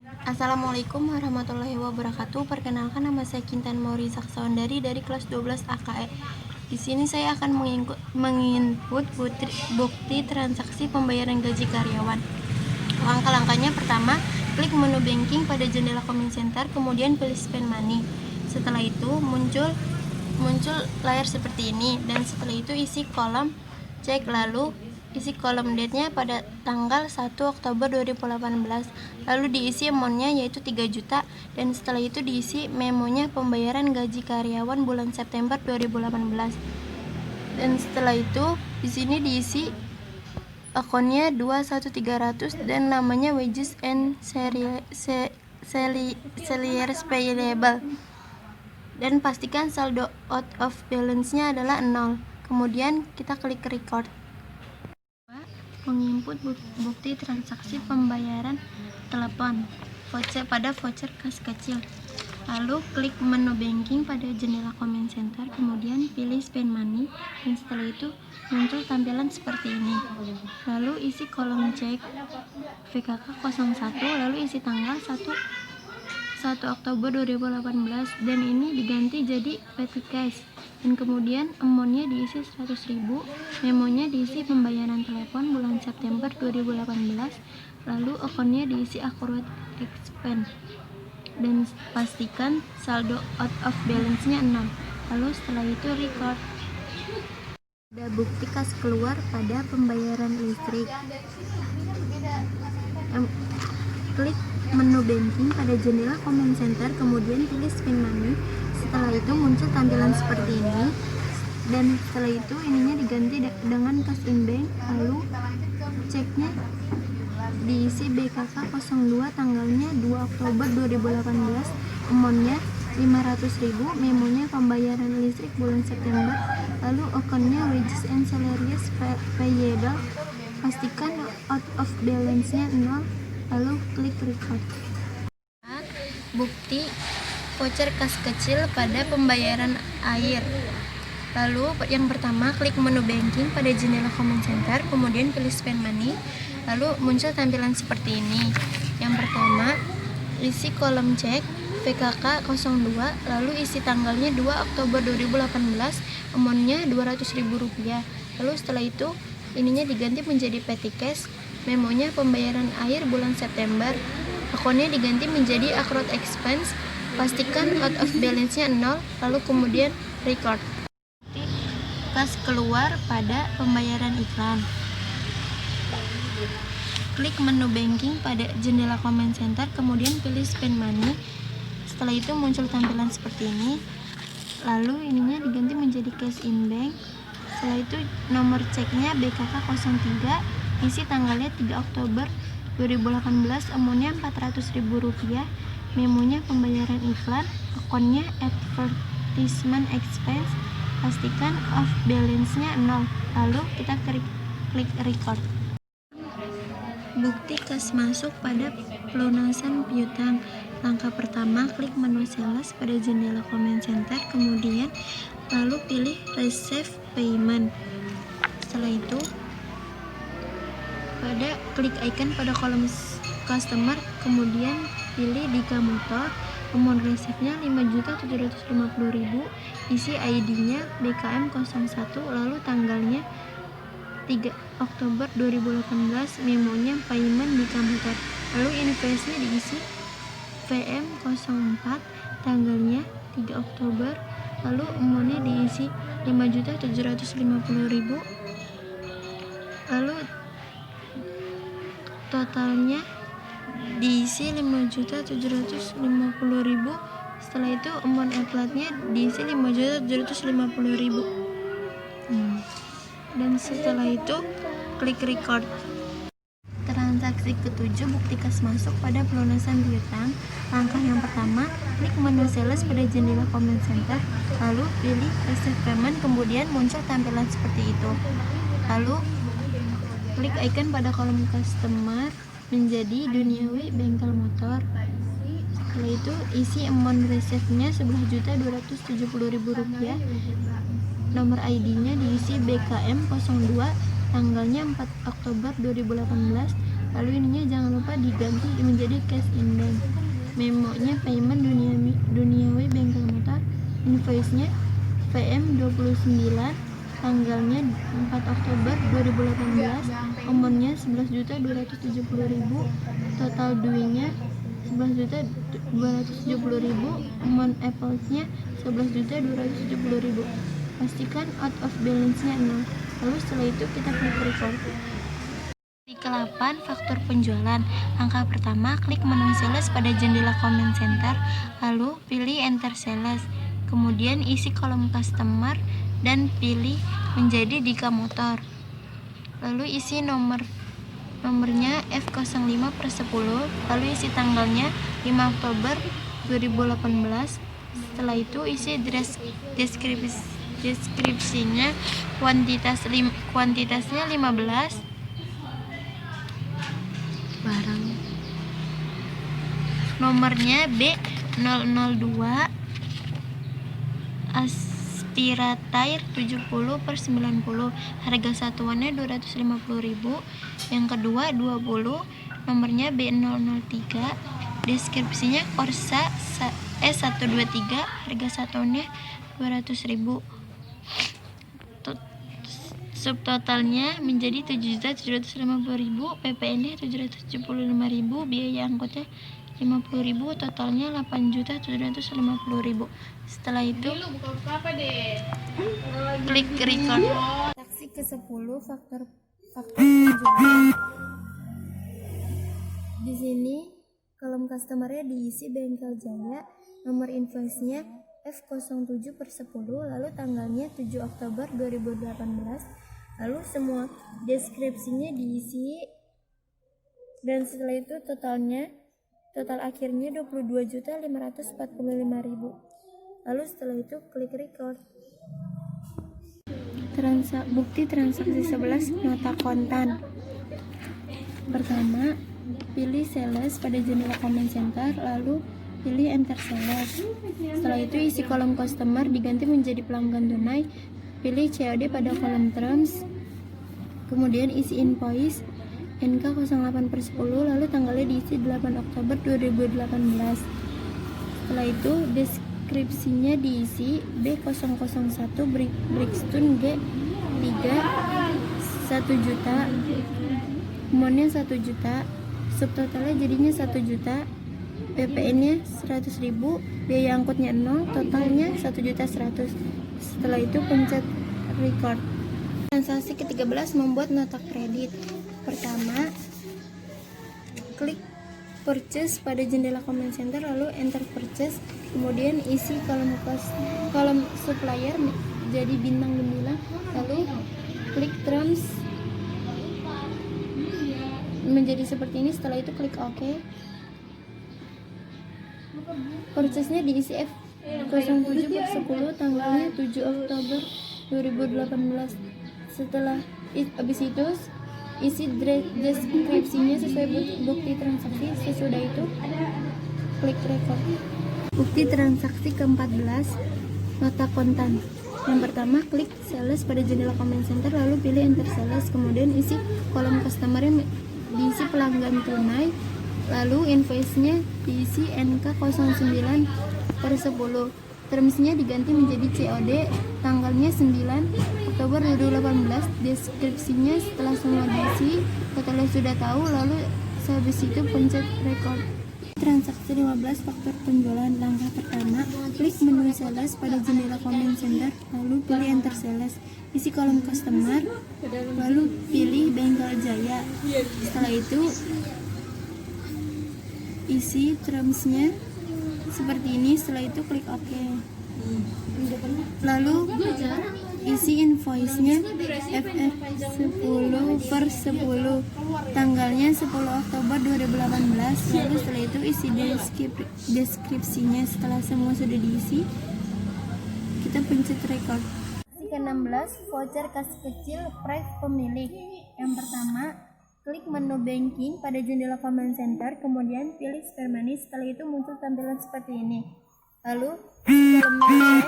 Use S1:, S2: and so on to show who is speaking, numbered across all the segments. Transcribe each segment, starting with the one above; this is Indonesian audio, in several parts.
S1: Assalamualaikum warahmatullahi wabarakatuh. Perkenalkan, nama saya Kintan Mauri Saksawandari dari kelas 12 AKE. Di sini saya akan menginput bukti transaksi pembayaran gaji karyawan. Langkah-langkahnya: pertama, klik menu banking pada jendela comment center, kemudian pilih spend money. Setelah itu muncul layar seperti ini, dan setelah itu isi kolom cek, lalu isi kolom date-nya pada tanggal 1 Oktober 2018, lalu diisi amount-nya yaitu 3 juta, dan setelah itu diisi memonya pembayaran gaji karyawan bulan September 2018. Dan setelah itu di sini diisi akunnya 21300 dan namanya wages and salaries payable, dan pastikan saldo out of balance-nya adalah 0. Kemudian kita klik record. Menginput bukti transaksi pembayaran telepon pada voucher kas kecil. Lalu klik menu banking pada jendela comment center, kemudian pilih spend money, dan setelah itu muncul tampilan seperti ini. Lalu isi kolom cek VKK 01, lalu isi tanggal 1 Oktober 2018, dan ini diganti jadi petty cash, dan kemudian amount-nya diisi 100.000, memonya diisi pembayaran telepon bulan September 2018, lalu akunnya diisi accurate expense, dan pastikan saldo out of balance-nya 0. Lalu setelah itu record. Ada bukti kas keluar pada pembayaran listrik. Klik menu banking pada jendela comment center, kemudian pilih spend money. Setelah itu muncul tampilan seperti ini, dan setelah itu ininya diganti dengan cash in bank. Lalu ceknya diisi BKK 02, tanggalnya 2 Oktober 2018, amount-nya 500.000, memonya pembayaran listrik bulan September, lalu akunnya wages and salaries payable, pastikan out of balance-nya 0, lalu klik record. Bukti voucher kas kecil pada pembayaran air. Lalu yang pertama, klik menu banking pada jendela comment center, kemudian pilih spend money, lalu muncul tampilan seperti ini. Yang pertama, isi kolom cek VKK 02, lalu isi tanggalnya 2 Oktober 2018, amount-nya Rp200.000. Lalu setelah itu ininya diganti menjadi petty cash, memonya pembayaran air bulan September, akunnya diganti menjadi accrued expense, pastikan out of balance-nya 0, lalu kemudian record. Kas keluar pada pembayaran iklan. Klik menu banking pada jendela comment center, kemudian pilih spend money. Setelah itu muncul tampilan seperti ini, lalu ininya diganti menjadi cash in bank. Setelah itu nomor ceknya BKK 03, isi tanggalnya 3 Oktober 2018, amount-nya Rp400.000, memonya pembayaran iklan, akunnya advertisement expense, pastikan off balance-nya 0, lalu kita klik record. Bukti kas masuk pada pelunasan piutang. Langkah pertama, klik menu sales pada jendela comment center, kemudian lalu pilih receive payment. Setelah itu klik icon pada kolom customer, kemudian pilih Dika Motor, amount receive-nya 5.750.000, isi ID-nya BKM 01, lalu tanggalnya 3 Oktober 2018, memonya payment Dika Motor, lalu invoice-nya diisi VM 04, tanggalnya 3 Oktober, lalu amount-nya diisi 5.750.000, lalu totalnya diisi 5.750.000. Setelah itu amount apply-nya diisi 5.750.000. Dan setelah itu klik record. Transaksi ketujuh, bukti kas masuk pada pelunasan piutang. Langkah yang pertama, klik menu sales pada jendela comment center, lalu pilih receive payment, kemudian muncul tampilan seperti itu. Lalu klik icon pada kolom customer menjadi Duniawi Bengkel Motor. Setelah itu isi amount receive-nya Rp11.270.000, nomor ID-nya diisi BKM 02, tanggalnya 4 Oktober 2018, lalu ininya jangan lupa diganti menjadi cash in bank. Memonya payment duniawi bengkel motor, invoice-nya VM29, tanggalnya 4 Oktober 2018, umurnya 11.270.000, total duingnya 11.270.000, amount Apple-nya 11.270.000. Pastikan out of balance-nya 0. Lalu setelah itu kita klik record. Di ke-8, faktur penjualan. Langkah pertama, klik menu sales pada jendela comment center, lalu pilih enter sales. Kemudian isi kolom customer dan pilih menjadi Dika Motor. Lalu isi nomornya F05/10, lalu isi tanggalnya 5 Oktober 2018. Setelah itu isi deskripsinya, kuantitasnya 15 barang, nomornya B002, aspirator 70/90, harga satuannya 250.000. Yang kedua 20, nomornya B003, deskripsinya Corsa S123, harga satuannya 200.000. Subtotalnya menjadi 7.750.000, PPN-nya 775.000, biaya angkutnya 50.000, totalnya 8.750.000. Setelah itu klik record. Transaksi ke-10, faktur penjualan. Di sini kolom customer-nya diisi Bengkel Jaya, nomor invoice-nya F07/10, lalu tanggalnya 7 Oktober 2018. Lalu semua deskripsinya diisi, dan setelah itu total akhirnya 22.545.000. Lalu setelah itu klik record. Bukti transaksi 11, nota kontan. Pertama, pilih sales pada jendela comment center, lalu pilih enter sales. Setelah itu isi kolom customer diganti menjadi pelanggan tunai, pilih COD pada kolom terms, kemudian isi invoice NK08/10, lalu tanggalnya diisi 8 Oktober 2018. Setelah itu deskripsinya diisi B001 Brixton G3 1 juta, amount-nya 1 juta, subtotalnya jadinya 1 juta, PPN-nya 100.000, biaya angkutnya 0, totalnya 1.100.000. Setelah itu pencet record. Transaksi ke-13, membuat nota kredit. Pertama, klik purchase pada jendela comment center, lalu enter purchase, kemudian isi kolom supplier jadi bintang 9, lalu klik terms menjadi seperti ini. Setelah itu klik OK. Purchase-nya diisi F07/10, tanggalnya 7 Oktober 2018. Setelah habis itu isi deskripsinya sesuai bukti transaksi. Sesudah itu klik record. Bukti transaksi ke-14, nota kontan. Yang pertama, klik sales pada jendela comment center, lalu pilih enter sales, kemudian isi kolom customer yang diisi pelanggan tunai, lalu invoice-nya diisi NK09/10, termsnya diganti menjadi COD, tanggalnya 9 Oktober 2018, deskripsinya setelah semua diisi, totalnya sudah tahu, lalu sehabis itu pencet record. Transaksi 15, faktur penjualan. Langkah pertama, klik menu sales pada jendela comment center, lalu pilih enter sales, isi kolom customer, lalu pilih Bengkel Jaya. Setelah itu isi termsnya seperti ini. Setelah itu klik OK. Lalu isi invoice-nya FF10/10, tanggalnya 10 Oktober 2018. Lalu setelah itu isi deskripsinya. Setelah semua sudah diisi, kita pencet record. Ke-16, voucher kas kecil price pemilik. Yang pertama, klik menu banking pada jendela comment center, kemudian pilih spare money. Setelah itu muncul tampilan seperti ini. Lalu kolomnya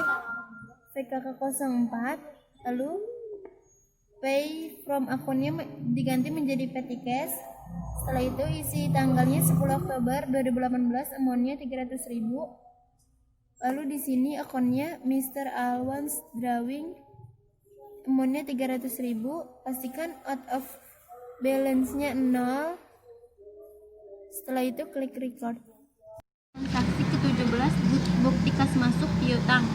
S1: PKK04, lalu pay from akunnya diganti menjadi petty cash. Setelah itu isi tanggalnya 10 Oktober 2018, amountnya 300.000. Lalu di sini akunnya Mr. Alwan's Drawing, amountnya 300.000. Pastikan out of balance-nya 0. Setelah itu klik record. Transaksi ke-17, bukti kas masuk piutang.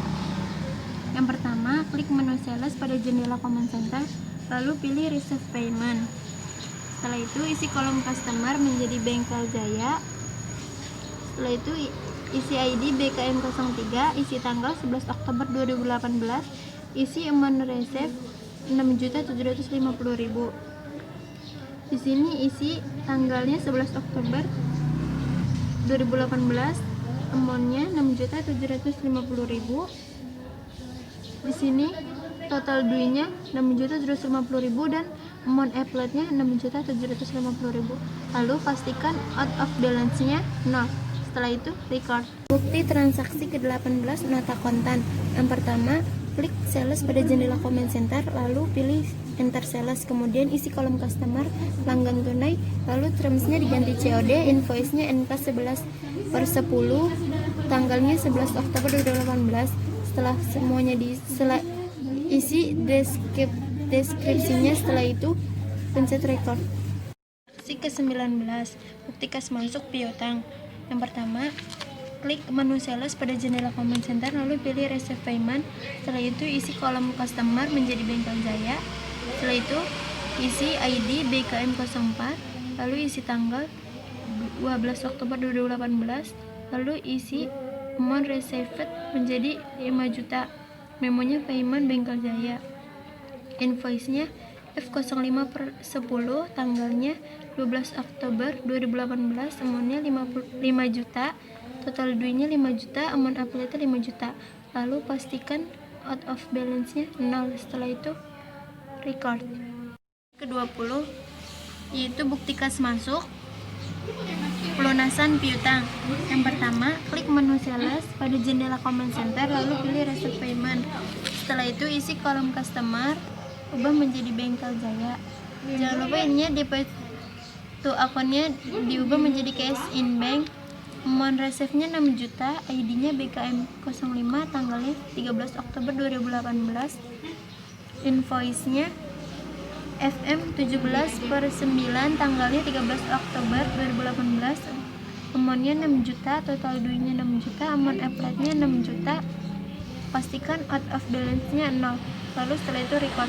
S1: Yang pertama, klik menu sales pada jendela comment center, lalu pilih receive payment. Setelah itu isi kolom customer menjadi Bengkel Jaya. Setelah itu isi ID BKM 03, isi tanggal 11 Oktober 2018, isi amount receive 6.750.000. Di sini isi tanggalnya 11 Oktober 2018, amountnya 6.750.000. Di sini total duitnya 6.750.000 dan amount appletnya 6.750.000. Lalu pastikan out of balance-nya 0. Setelah itu record. Bukti transaksi ke-18, nota kontan. Yang pertama, klik sales pada jendela comment center, lalu pilih enter sales, kemudian isi kolom customer, pelanggan tunai, lalu termsnya diganti COD, invoice-nya NK11/10, tanggalnya 11 Oktober 2018. Setelah semuanya isi deskripsinya, setelah itu pencet record. Transaksi ke-19, bukti kas masuk piutang. Yang pertama, klik menu sales pada jendela comment center, lalu pilih receive payment. Setelah itu isi kolom customer menjadi Bengkel Jaya. Setelah itu isi ID BKM 04, lalu isi tanggal 12 Oktober 2018, lalu isi amount received menjadi 5 juta. Memonya payment Bengkel Jaya. Invoice-nya F05/10, tanggalnya 12 Oktober 2018, amount-nya 5 juta. Total duitnya 5 juta, amount appletnya 5 juta. Lalu pastikan out of balance-nya 0. Setelah itu record. Ke-20 yaitu bukti kas masuk pelunasan piutang. Yang pertama, klik menu sales pada jendela comment center, lalu pilih receive payment. Setelah itu isi kolom customer, ubah menjadi Bengkel Jaya. Jangan lupa ininya deposit akunnya diubah menjadi cash in bank. Amount receive-nya 6 juta, ID-nya BKM 05, tanggalnya 13 Oktober 2018. Invoice-nya FM17/9, tanggalnya 13 Oktober 2018. Amount-nya 6 juta, total duitnya 6 juta, amount appletnya 6 juta. Pastikan out of balance-nya 0. Lalu setelah itu record.